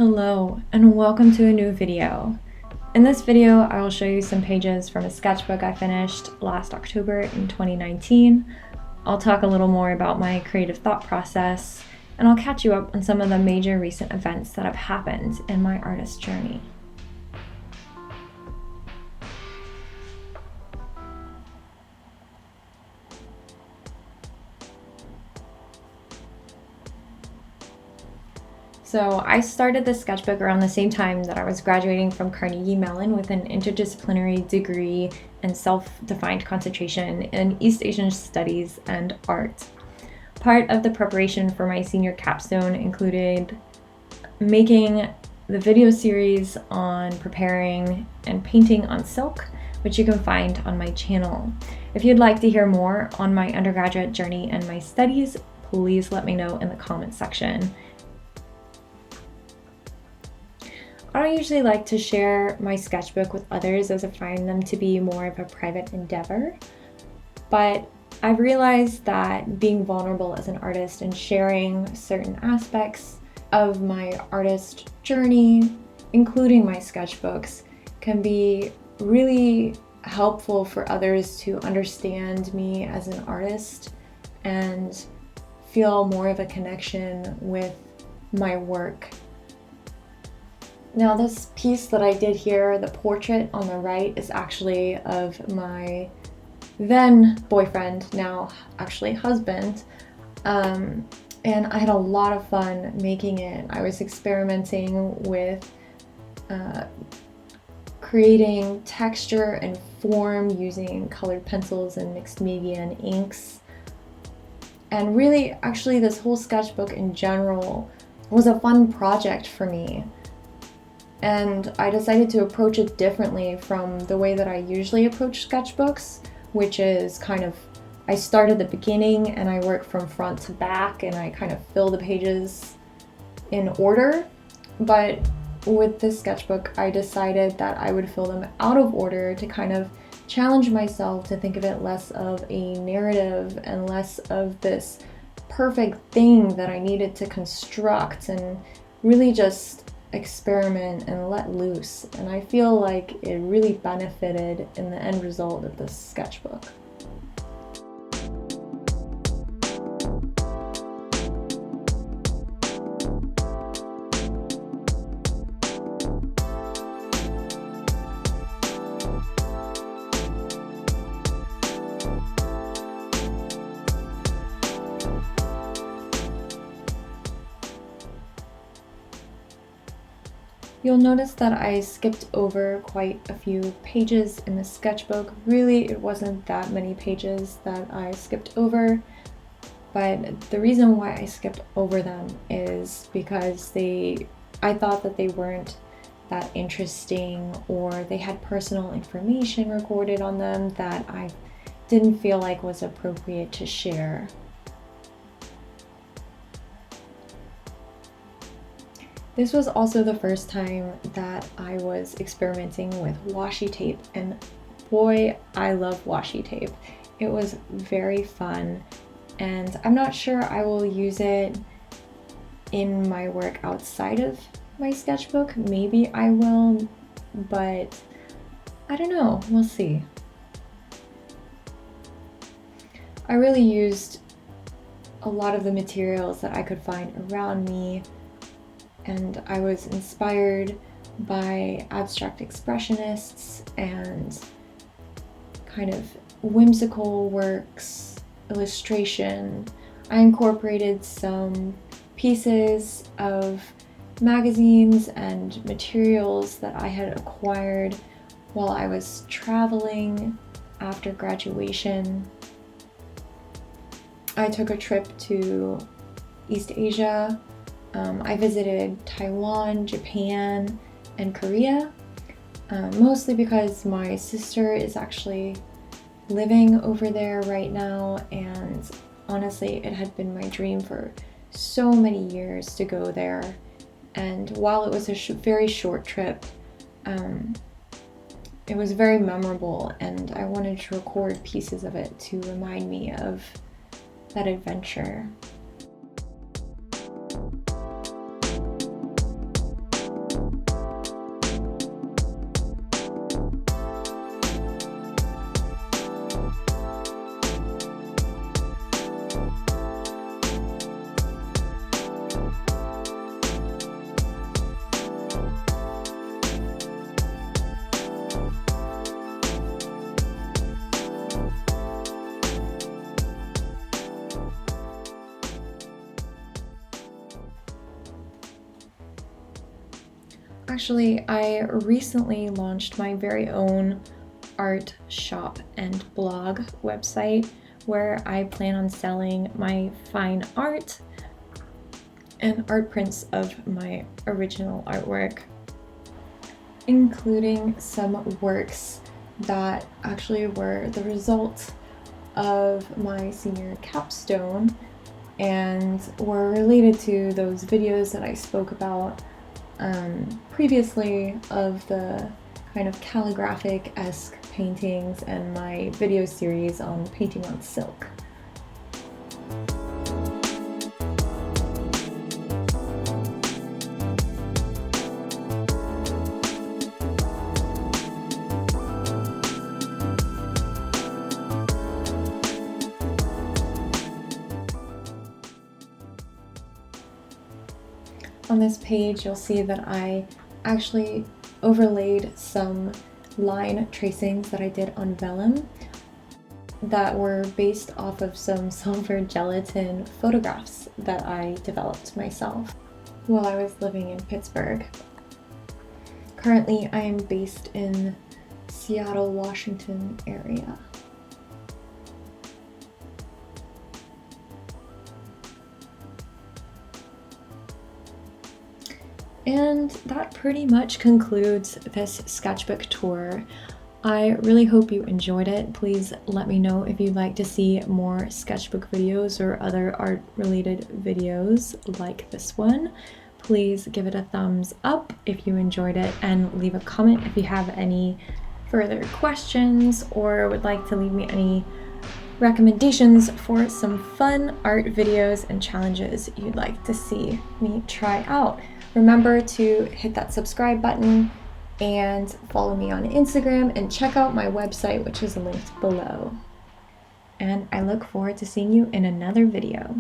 Hello and welcome to a new video. In this video, I will show you some pages from a sketchbook I finished last October in 2019. I'll talk a little more about my creative thought process, and I'll catch you up on some of the major recent events that have happened in my artist journey. So I started this sketchbook around the same time that I was graduating from Carnegie Mellon with an interdisciplinary degree in self-defined concentration in East Asian studies and art. Part of the preparation for my senior capstone included making the video series on preparing and painting on silk, which you can find on my channel. If you'd like to hear more on my undergraduate journey and my studies, please let me know in the comments section. I don't usually like to share my sketchbook with others as I find them to be more of a private endeavor, but I've realized that being vulnerable as an artist and sharing certain aspects of my artist journey, including my sketchbooks, can be really helpful for others to understand me as an artist and feel more of a connection with my work. Now, this piece that I did here, the portrait on the right, is actually of my then boyfriend, now actually husband, and I had a lot of fun making it. I was experimenting with creating texture and form using colored pencils and mixed media and inks. And really, actually, this whole sketchbook in general was a fun project for me. And I decided to approach it differently from the way that I usually approach sketchbooks, which is kind of, I start at the beginning and I work from front to back and I kind of fill the pages in order. But with this sketchbook, I decided that I would fill them out of order to kind of challenge myself to think of it less of a narrative and less of this perfect thing that I needed to construct, and really just experiment and let loose. And I feel like it really benefited in the end result of this sketchbook. You'll notice that I skipped over quite a few pages in the sketchbook. Really, it wasn't that many pages that I skipped over, but the reason why I skipped over them is because I thought that they weren't that interesting, or they had personal information recorded on them that I didn't feel like was appropriate to share. This was also the first time that I was experimenting with washi tape, and boy, I love washi tape. It was very fun, and I'm not sure I will use it in my work outside of my sketchbook. Maybe I will, but I don't know, we'll see. I really used a lot of the materials that I could find around me, and I was inspired by abstract expressionists and kind of whimsical works, illustration. I incorporated some pieces of magazines and materials that I had acquired while I was traveling after graduation. I took a trip to East Asia. I visited Taiwan, Japan, and Korea, mostly because my sister is actually living over there right now, and honestly, it had been my dream for so many years to go there. And while it was a very short trip, it was very memorable, and I wanted to record pieces of it to remind me of that adventure. Actually, I recently launched my very own art shop and blog website where I plan on selling my fine art and art prints of my original artwork, including some works that actually were the result of my senior capstone and were related to those videos that I spoke about previously of the kind of calligraphic-esque paintings and my video series on painting on silk. On this page, you'll see that I actually overlaid some line tracings that I did on vellum that were based off of some silver gelatin photographs that I developed myself while I was living in Pittsburgh. Currently, I am based in Seattle, Washington area. And that pretty much concludes this sketchbook tour. I really hope you enjoyed it. Please let me know if you'd like to see more sketchbook videos or other art-related videos like this one. Please give it a thumbs up if you enjoyed it, and leave a comment if you have any further questions or would like to leave me any recommendations for some fun art videos and challenges you'd like to see me try out. Remember to hit that subscribe button and follow me on Instagram and check out my website, which is linked below. And I look forward to seeing you in another video.